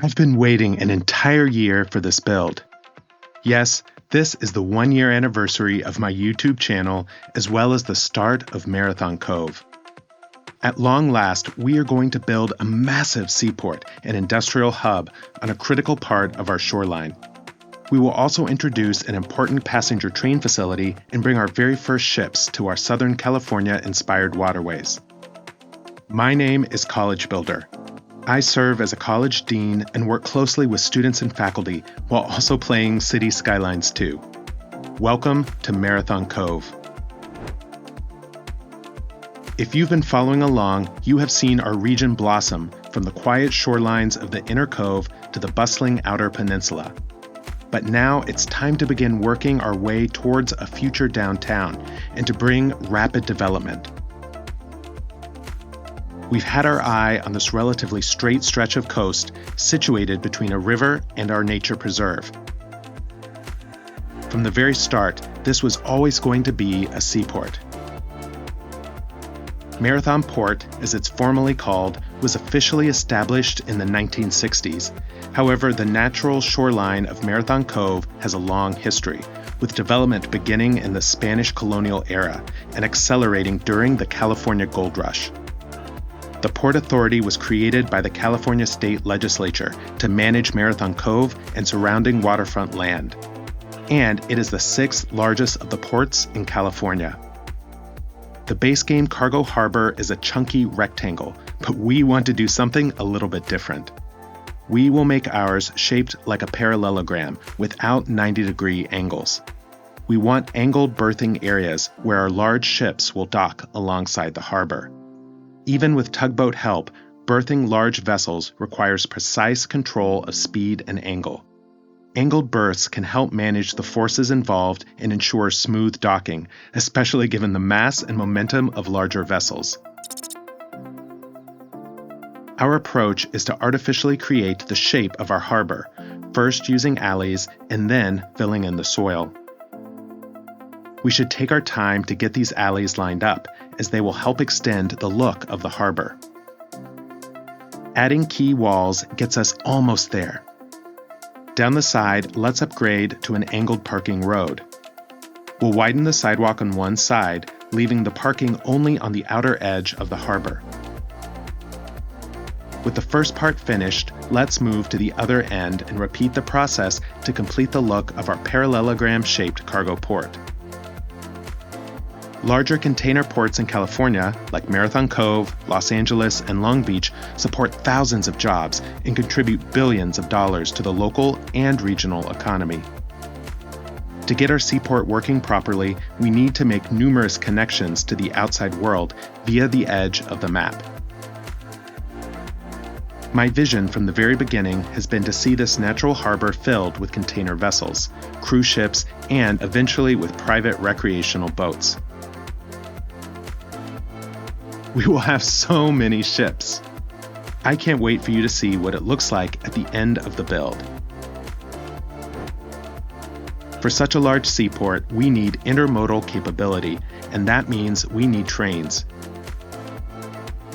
I've been waiting an entire year for this build. Yes, this is the 1-year anniversary of my YouTube channel, as well as the start of Marathon Cove. At long last, we are going to build a massive seaport and industrial hub on a critical part of our shoreline. We will also introduce an important passenger train facility and bring our very first ships to our Southern California-inspired waterways. My name is College Builder. I serve as a college dean and work closely with students and faculty while also playing City Skylines 2. Welcome to Marathon Cove. If you've been following along, you have seen our region blossom from the quiet shorelines of the inner cove to the bustling outer peninsula. But now it's time to begin working our way towards a future downtown and to bring rapid development. We've had our eye on this relatively straight stretch of coast situated between a river and our nature preserve. From the very start, this was always going to be a seaport. Marathon Port, as it's formally called, was officially established in the 1960s. However, the natural shoreline of Marathon Cove has a long history, with development beginning in the Spanish colonial era and accelerating during the California Gold Rush. The Port Authority was created by the California State Legislature to manage Marathon Cove and surrounding waterfront land. And it is the 6th largest of the ports in California. The base game cargo harbor is a chunky rectangle, but we want to do something a little bit different. We will make ours shaped like a parallelogram without 90-degree angles. We want angled berthing areas where our large ships will dock alongside the harbor. Even with tugboat help, berthing large vessels requires precise control of speed and angle. Angled berths can help manage the forces involved and ensure smooth docking, especially given the mass and momentum of larger vessels. Our approach is to artificially create the shape of our harbor, first using alleys and then filling in the soil. We should take our time to get these alleys lined up, as they will help extend the look of the harbor. Adding quay walls gets us almost there. Down the side, let's upgrade to an angled parking road. We'll widen the sidewalk on one side, leaving the parking only on the outer edge of the harbor. With the first part finished, let's move to the other end and repeat the process to complete the look of our parallelogram-shaped cargo port. Larger container ports in California, like Marathon Cove, Los Angeles, and Long Beach, support thousands of jobs and contribute billions of dollars to the local and regional economy. To get our seaport working properly, we need to make numerous connections to the outside world via the edge of the map. My vision from the very beginning has been to see this natural harbor filled with container vessels, cruise ships, and eventually with private recreational boats. We will have so many ships. I can't wait for you to see what it looks like at the end of the build. For such a large seaport, we need intermodal capability, and that means we need trains.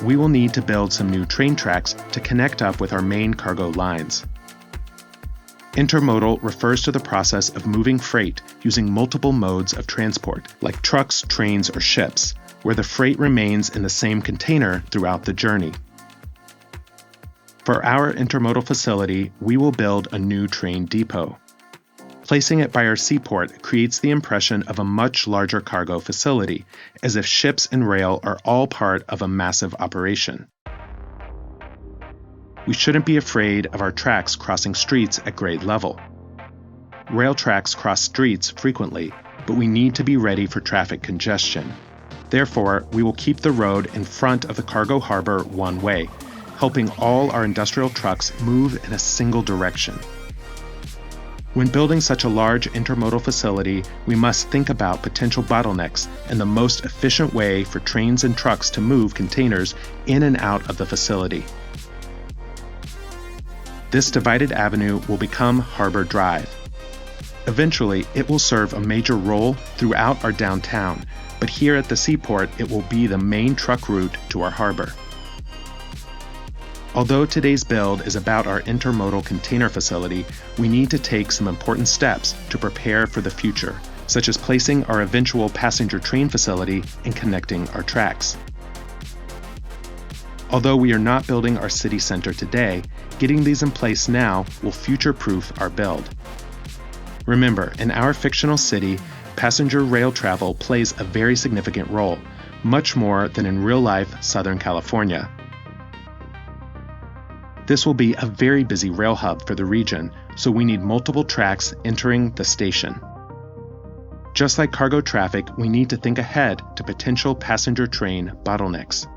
We will need to build some new train tracks to connect up with our main cargo lines. Intermodal refers to the process of moving freight using multiple modes of transport, like trucks, trains, or ships, where the freight remains in the same container throughout the journey. For our intermodal facility, we will build a new train depot. Placing it by our seaport creates the impression of a much larger cargo facility, as if ships and rail are all part of a massive operation. We shouldn't be afraid of our tracks crossing streets at grade level. Rail tracks cross streets frequently, but we need to be ready for traffic congestion. Therefore, we will keep the road in front of the cargo harbor one way, helping all our industrial trucks move in a single direction. When building such a large intermodal facility, we must think about potential bottlenecks and the most efficient way for trains and trucks to move containers in and out of the facility. This divided avenue will become Harbor Drive. Eventually, it will serve a major role throughout our downtown, but here at the seaport, it will be the main truck route to our harbor. Although today's build is about our intermodal container facility, we need to take some important steps to prepare for the future, such as placing our eventual passenger train facility and connecting our tracks. Although we are not building our city center today, getting these in place now will future-proof our build. Remember, in our fictional city, passenger rail travel plays a very significant role, much more than in real-life Southern California. This will be a very busy rail hub for the region, so we need multiple tracks entering the station. Just like cargo traffic, we need to think ahead to potential passenger train bottlenecks.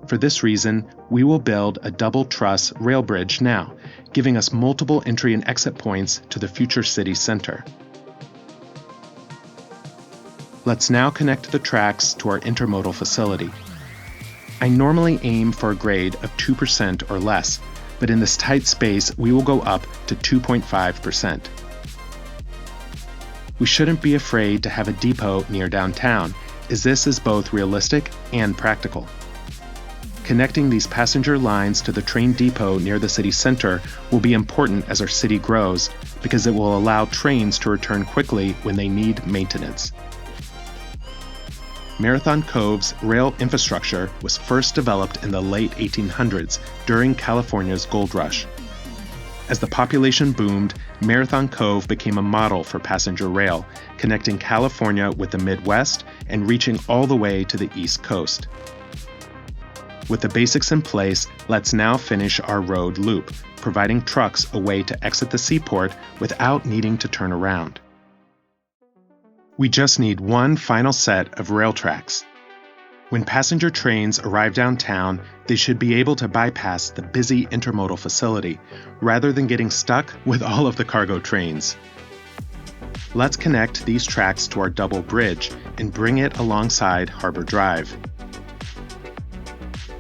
For this reason, we will build a double-truss rail bridge now, giving us multiple entry and exit points to the future city center. Let's now connect the tracks to our intermodal facility. I normally aim for a grade of 2% or less, but in this tight space, we will go up to 2.5%. We shouldn't be afraid to have a depot near downtown, as this is both realistic and practical. Connecting these passenger lines to the train depot near the city center will be important as our city grows, because it will allow trains to return quickly when they need maintenance. Marathon Cove's rail infrastructure was first developed in the late 1800s during California's gold rush. As the population boomed, Marathon Cove became a model for passenger rail, connecting California with the Midwest and reaching all the way to the East Coast. With the basics in place, let's now finish our road loop, providing trucks a way to exit the seaport without needing to turn around. We just need one final set of rail tracks. When passenger trains arrive downtown, they should be able to bypass the busy intermodal facility, rather than getting stuck with all of the cargo trains. Let's connect these tracks to our double bridge and bring it alongside Harbor Drive.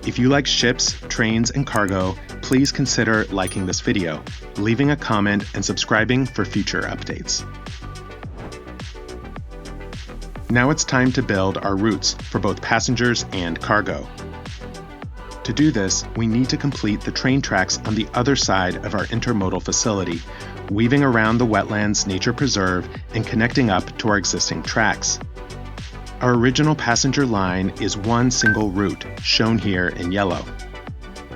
If you like ships, trains, and cargo, please consider liking this video, leaving a comment, and subscribing for future updates. Now it's time to build our routes for both passengers and cargo. To do this, we need to complete the train tracks on the other side of our intermodal facility, weaving around the wetlands nature preserve and connecting up to our existing tracks. Our original passenger line is one single route, shown here in yellow.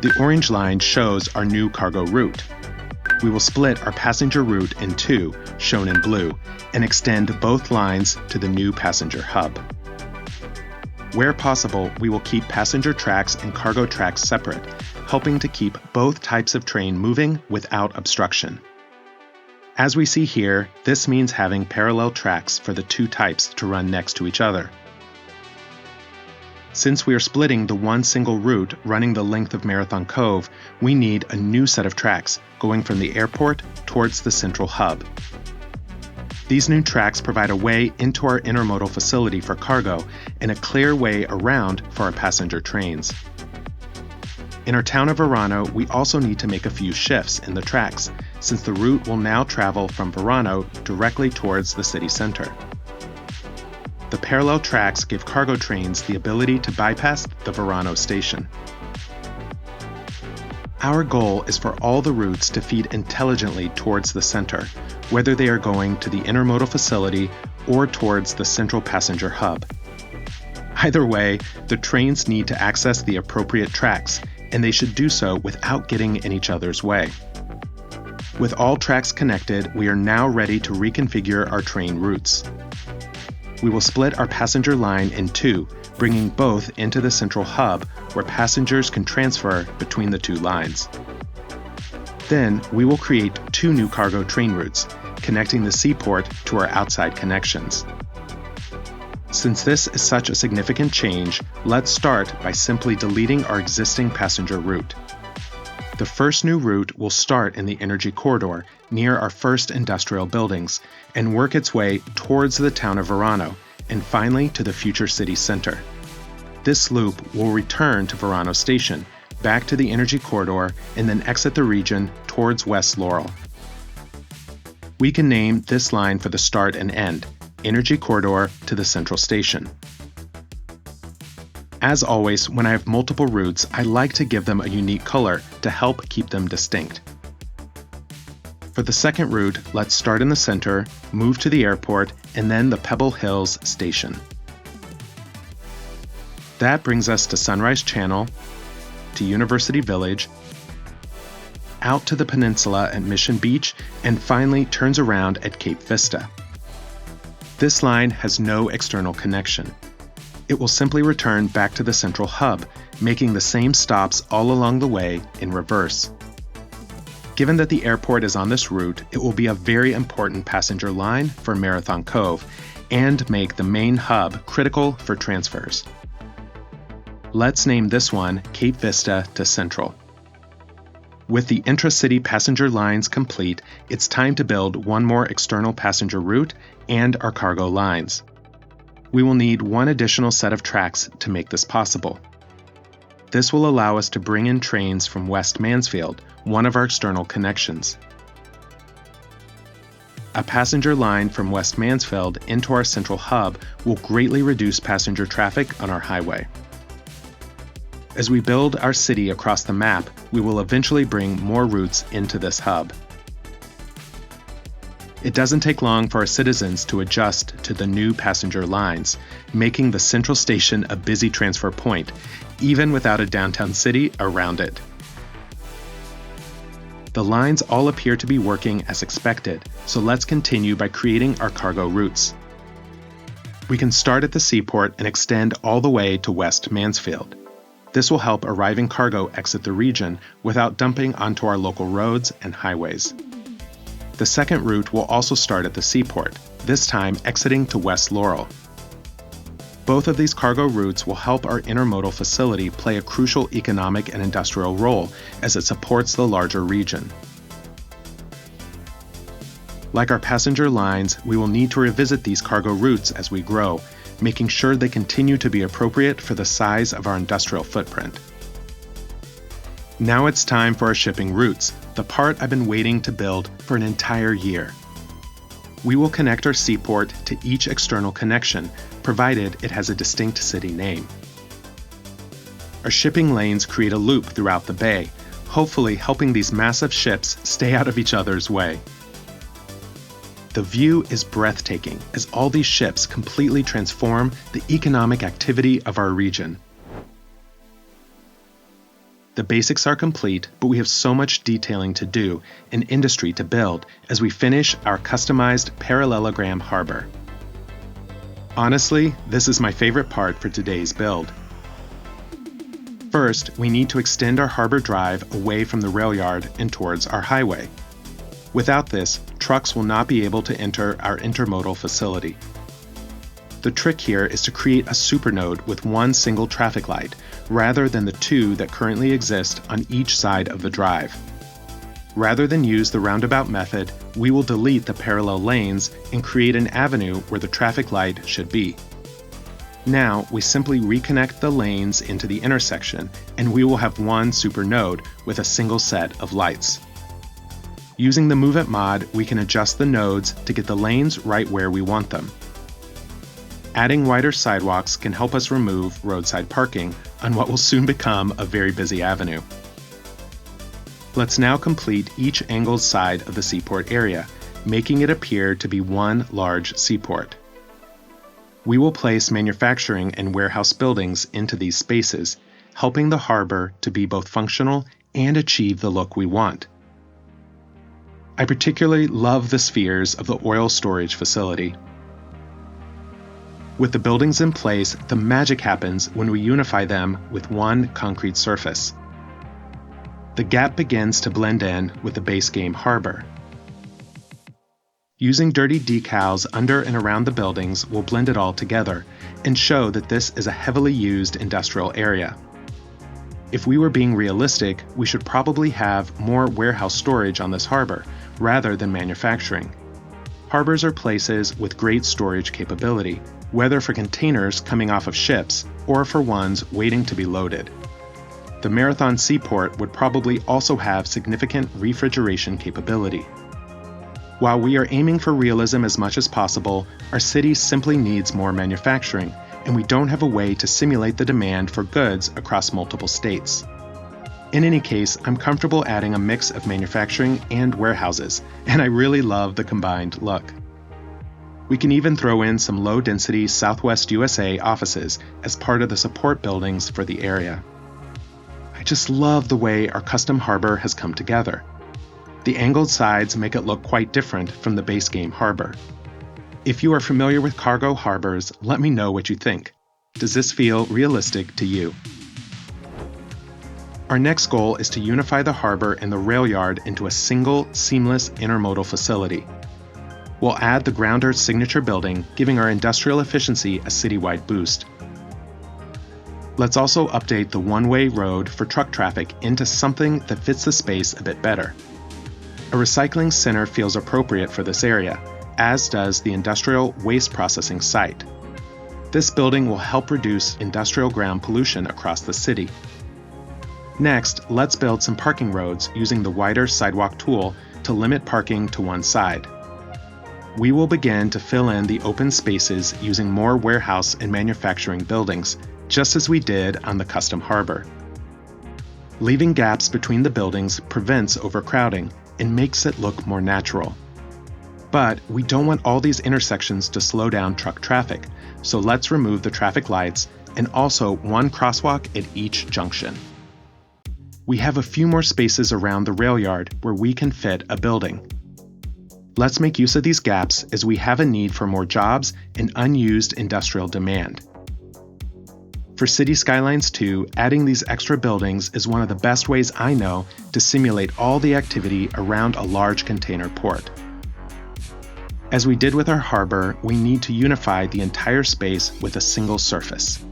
The orange line shows our new cargo route. We will split our passenger route in two, shown in blue, and extend both lines to the new passenger hub. Where possible, we will keep passenger tracks and cargo tracks separate, helping to keep both types of train moving without obstruction. As we see here, this means having parallel tracks for the two types to run next to each other. Since we are splitting the one single route running the length of Marathon Cove, we need a new set of tracks going from the airport towards the central hub. These new tracks provide a way into our intermodal facility for cargo and a clear way around for our passenger trains. In our town of Verano, we also need to make a few shifts in the tracks, since the route will now travel from Verano directly towards the city center. The parallel tracks give cargo trains the ability to bypass the Verano station. Our goal is for all the routes to feed intelligently towards the center, whether they are going to the intermodal facility or towards the central passenger hub. Either way, the trains need to access the appropriate tracks, and they should do so without getting in each other's way. With all tracks connected, we are now ready to reconfigure our train routes. We will split our passenger line in two, bringing both into the central hub where passengers can transfer between the two lines. Then, we will create two new cargo train routes, connecting the Seaport to our outside connections. Since this is such a significant change, let's start by simply deleting our existing passenger route. The first new route will start in the energy corridor near our first industrial buildings and work its way towards the town of Verano and finally to the future city center. This loop will return to Verano Station, back to the energy corridor, and then exit the region towards West Laurel. We can name this line for the start and end, Energy Corridor to the Central Station. As always, when I have multiple routes, I like to give them a unique color to help keep them distinct. For the second route, let's start in the center, move to the airport, and then the Pebble Hills station. That brings us to Sunrise Channel, to University Village, out to the peninsula at Mission Beach, and finally turns around at Cape Vista. This line has no external connection. It will simply return back to the central hub, making the same stops all along the way in reverse. Given that the airport is on this route, it will be a very important passenger line for Marathon Cove and make the main hub critical for transfers. Let's name this one Cape Vista to Central. With the intra-city passenger lines complete, it's time to build one more external passenger route and our cargo lines. We will need one additional set of tracks to make this possible. This will allow us to bring in trains from West Mansfield, one of our external connections. A passenger line from West Mansfield into our central hub will greatly reduce passenger traffic on our highway. As we build our city across the map, we will eventually bring more routes into this hub. It doesn't take long for our citizens to adjust to the new passenger lines, making the central station a busy transfer point, even without a downtown city around it. The lines all appear to be working as expected, so let's continue by creating our cargo routes. We can start at the Seaport and extend all the way to West Mansfield. This will help arriving cargo exit the region without dumping onto our local roads and highways. The second route will also start at the Seaport, this time exiting to West Laurel. Both of these cargo routes will help our intermodal facility play a crucial economic and industrial role as it supports the larger region. Like our passenger lines, we will need to revisit these cargo routes as we grow, making sure they continue to be appropriate for the size of our industrial footprint. Now it's time for our shipping routes, the part I've been waiting to build for an entire year. We will connect our seaport to each external connection, provided it has a distinct city name. Our shipping lanes create a loop throughout the bay, hopefully helping these massive ships stay out of each other's way. The view is breathtaking as all these ships completely transform the economic activity of our region. The basics are complete, but we have so much detailing to do and industry to build as we finish our customized Parallelogram Harbor. Honestly, this is my favorite part for today's build. First, we need to extend our harbor drive away from the rail yard and towards our highway. Without this, trucks will not be able to enter our intermodal facility. The trick here is to create a supernode with one single traffic light, rather than the two that currently exist on each side of the drive. Rather than use the roundabout method, we will delete the parallel lanes and create an avenue where the traffic light should be. Now, we simply reconnect the lanes into the intersection, and we will have one supernode with a single set of lights. Using the Move It mod, we can adjust the nodes to get the lanes right where we want them. Adding wider sidewalks can help us remove roadside parking on what will soon become a very busy avenue. Let's now complete each angled side of the seaport area, making it appear to be one large seaport. We will place manufacturing and warehouse buildings into these spaces, helping the harbor to be both functional and achieve the look we want. I particularly love the spheres of the oil storage facility. With the buildings in place, the magic happens when we unify them with one concrete surface. The gap begins to blend in with the base game harbor. Using dirty decals under and around the buildings will blend it all together and show that this is a heavily used industrial area. If we were being realistic, we should probably have more warehouse storage on this harbor, rather than manufacturing. Harbors are places with great storage capability, whether for containers coming off of ships or for ones waiting to be loaded. The Marathon Seaport would probably also have significant refrigeration capability. While we are aiming for realism as much as possible, our city simply needs more manufacturing, and we don't have a way to simulate the demand for goods across multiple states. In any case, I'm comfortable adding a mix of manufacturing and warehouses, and I really love the combined look. We can even throw in some low-density Southwest USA offices as part of the support buildings for the area. I just love the way our custom harbor has come together. The angled sides make it look quite different from the base game harbor. If you are familiar with cargo harbors, let me know what you think. Does this feel realistic to you? Our next goal is to unify the harbor and the rail yard into a single, seamless intermodal facility. We'll add the Ground Earth signature building, giving our industrial efficiency a citywide boost. Let's also update the one-way road for truck traffic into something that fits the space a bit better. A recycling center feels appropriate for this area, as does the industrial waste processing site. This building will help reduce industrial ground pollution across the city. Next, let's build some parking roads using the wider sidewalk tool to limit parking to one side. We will begin to fill in the open spaces using more warehouse and manufacturing buildings, just as we did on the custom harbor. Leaving gaps between the buildings prevents overcrowding and makes it look more natural. But we don't want all these intersections to slow down truck traffic, so let's remove the traffic lights and also one crosswalk at each junction. We have a few more spaces around the rail yard where we can fit a building. Let's make use of these gaps as we have a need for more jobs and unused industrial demand. For City Skylines 2, adding these extra buildings is one of the best ways I know to simulate all the activity around a large container port. As we did with our harbor, we need to unify the entire space with a single surface.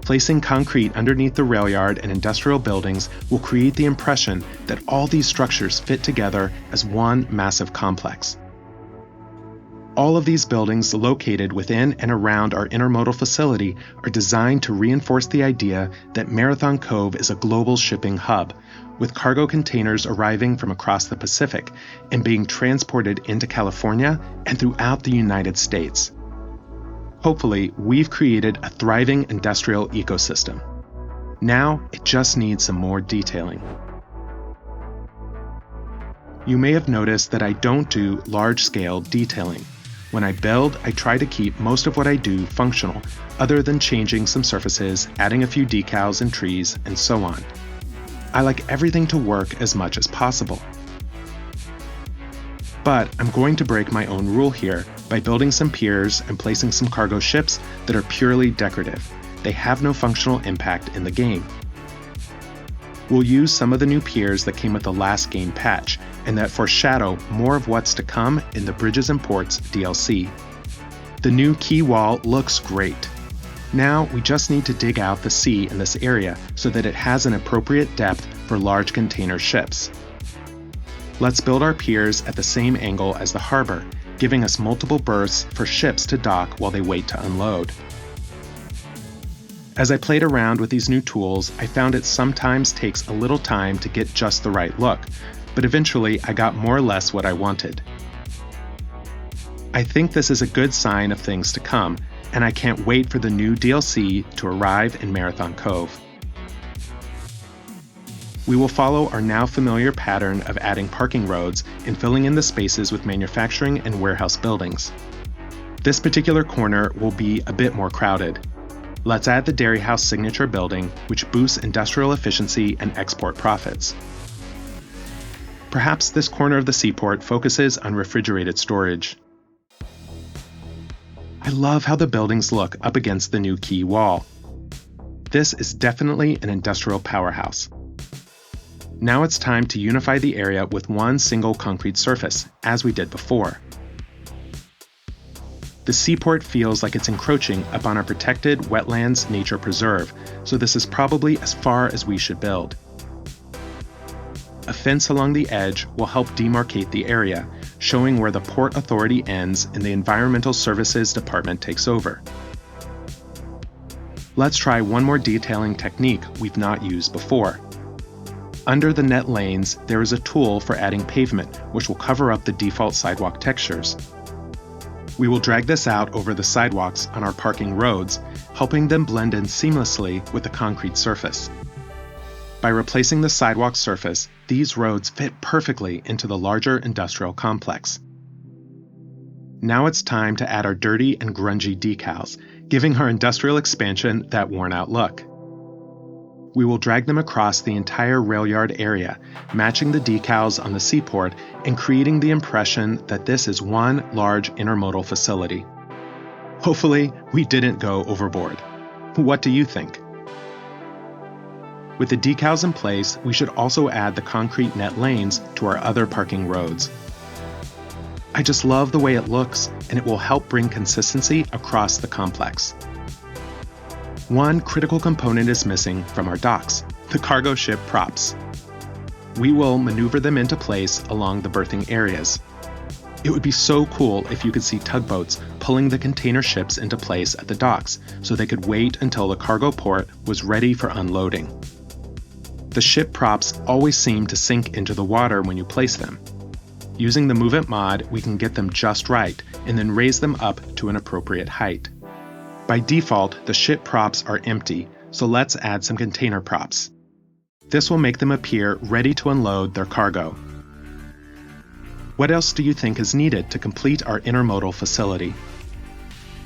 Placing concrete underneath the rail yard and industrial buildings will create the impression that all these structures fit together as one massive complex. All of these buildings located within and around our intermodal facility are designed to reinforce the idea that Marathon Cove is a global shipping hub, with cargo containers arriving from across the Pacific and being transported into California and throughout the United States. Hopefully, we've created a thriving industrial ecosystem. Now, it just needs some more detailing. You may have noticed that I don't do large-scale detailing. When I build, I try to keep most of what I do functional, other than changing some surfaces, adding a few decals and trees, and so on. I like everything to work as much as possible. But I'm going to break my own rule here by building some piers and placing some cargo ships that are purely decorative. They have no functional impact in the game. We'll use some of the new piers that came with the last game patch, and that foreshadow more of what's to come in the Bridges and Ports DLC. The new quay wall looks great. Now we just need to dig out the sea in this area so that it has an appropriate depth for large container ships. Let's build our piers at the same angle as the harbor, giving us multiple berths for ships to dock while they wait to unload. As I played around with these new tools, I found it sometimes takes a little time to get just the right look, but eventually I got more or less what I wanted. I think this is a good sign of things to come, and I can't wait for the new DLC to arrive in Marathon Cove. We will follow our now familiar pattern of adding parking roads and filling in the spaces with manufacturing and warehouse buildings. This particular corner will be a bit more crowded. Let's add the Dairy House signature building, which boosts industrial efficiency and export profits. Perhaps this corner of the Seaport focuses on refrigerated storage. I love how the buildings look up against the new quay wall. This is definitely an industrial powerhouse. Now it's time to unify the area with one single concrete surface, as we did before. The Seaport feels like it's encroaching upon our protected wetlands nature preserve, so this is probably as far as we should build. A fence along the edge will help demarcate the area, showing where the Port Authority ends and the Environmental Services Department takes over. Let's try one more detailing technique we've not used before. Under the net lanes, there is a tool for adding pavement, which will cover up the default sidewalk textures. We will drag this out over the sidewalks on our parking roads, helping them blend in seamlessly with the concrete surface. By replacing the sidewalk surface, these roads fit perfectly into the larger industrial complex. Now it's time to add our dirty and grungy decals, giving our industrial expansion that worn-out look. We will drag them across the entire rail yard area, matching the decals on the Seaport and creating the impression that this is one large intermodal facility. Hopefully, we didn't go overboard. What do you think? With the decals in place, we should also add the concrete net lanes to our other parking roads. I just love the way it looks, and it will help bring consistency across the complex. One critical component is missing from our docks: the cargo ship props. We will maneuver them into place along the berthing areas. It would be so cool if you could see tugboats pulling the container ships into place at the docks so they could wait until the cargo port was ready for unloading. The ship props always seem to sink into the water when you place them. Using the Move It mod, we can get them just right and then raise them up to an appropriate height. By default, the ship props are empty, so let's add some container props. This will make them appear ready to unload their cargo. What else do you think is needed to complete our intermodal facility?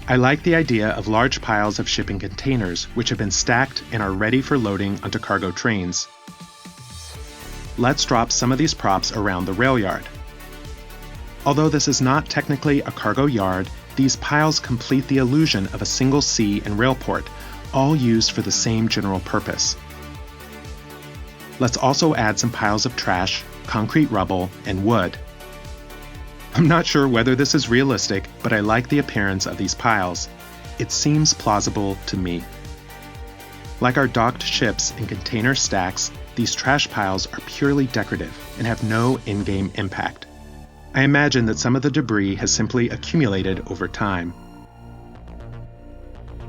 I like the idea of large piles of shipping containers which have been stacked and are ready for loading onto cargo trains. Let's drop some of these props around the rail yard. Although this is not technically a cargo yard, these piles complete the illusion of a single sea and rail port, all used for the same general purpose. Let's also add some piles of trash, concrete rubble, and wood. I'm not sure whether this is realistic, but I like the appearance of these piles. It seems plausible to me. Like our docked ships and container stacks, these trash piles are purely decorative and have no in-game impact. I imagine that some of the debris has simply accumulated over time.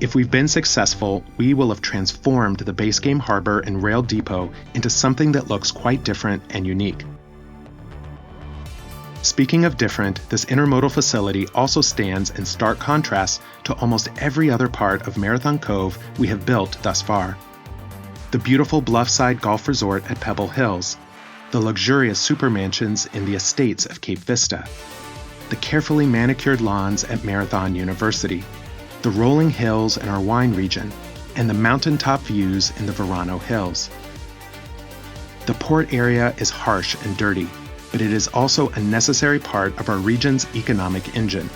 If we've been successful, we will have transformed the base game harbor and rail depot into something that looks quite different and unique. Speaking of different, this intermodal facility also stands in stark contrast to almost every other part of Marathon Cove we have built thus far. The beautiful bluffside golf resort at Pebble Hills, the luxurious supermansions in the estates of Cape Vista, the carefully manicured lawns at Marathon University, the rolling hills in our wine region, and the mountaintop views in the Verano Hills. The port area is harsh and dirty, but it is also a necessary part of our region's economic engine.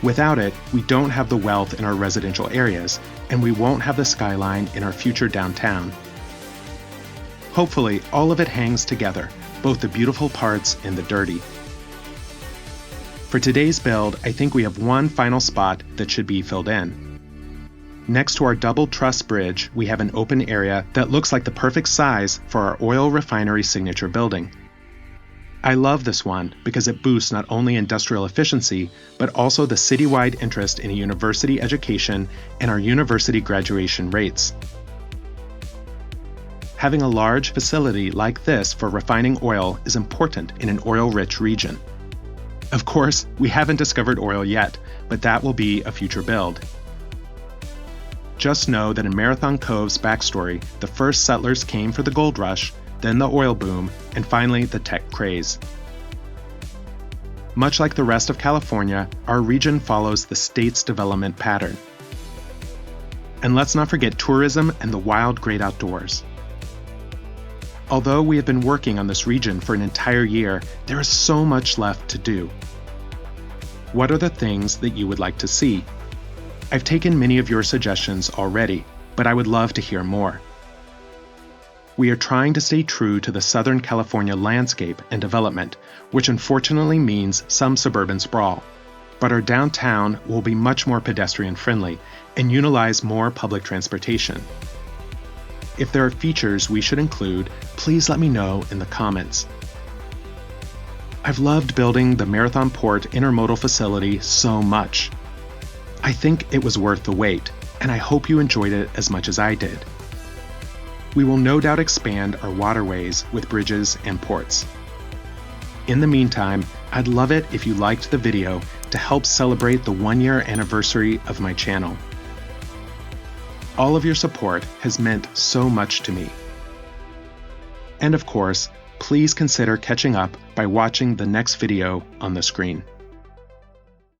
Without it, we don't have the wealth in our residential areas, and we won't have the skyline in our future downtown. Hopefully, all of it hangs together, both the beautiful parts and the dirty. For today's build, I think we have one final spot that should be filled in. Next to our double truss bridge, we have an open area that looks like the perfect size for our Oil Refinery signature building. I love this one because it boosts not only industrial efficiency, but also the citywide interest in a university education and our university graduation rates. Having a large facility like this for refining oil is important in an oil-rich region. Of course, we haven't discovered oil yet, but that will be a future build. Just know that in Marathon Cove's backstory, the first settlers came for the gold rush, then the oil boom, and finally the tech craze. Much like the rest of California, our region follows the state's development pattern. And let's not forget tourism and the wild great outdoors. Although we have been working on this region for an entire year, there is so much left to do. What are the things that you would like to see? I've taken many of your suggestions already, but I would love to hear more. We are trying to stay true to the Southern California landscape and development, which unfortunately means some suburban sprawl. But our downtown will be much more pedestrian-friendly and utilize more public transportation. If there are features we should include, please let me know in the comments. I've loved building the Marathon Port Intermodal facility so much. I think it was worth the wait, and I hope you enjoyed it as much as I did. We will no doubt expand our waterways with bridges and ports. In the meantime, I'd love it if you liked the video to help celebrate the 1-year anniversary of my channel. All of your support has meant so much to me. And of course, please consider catching up by watching the next video on the screen.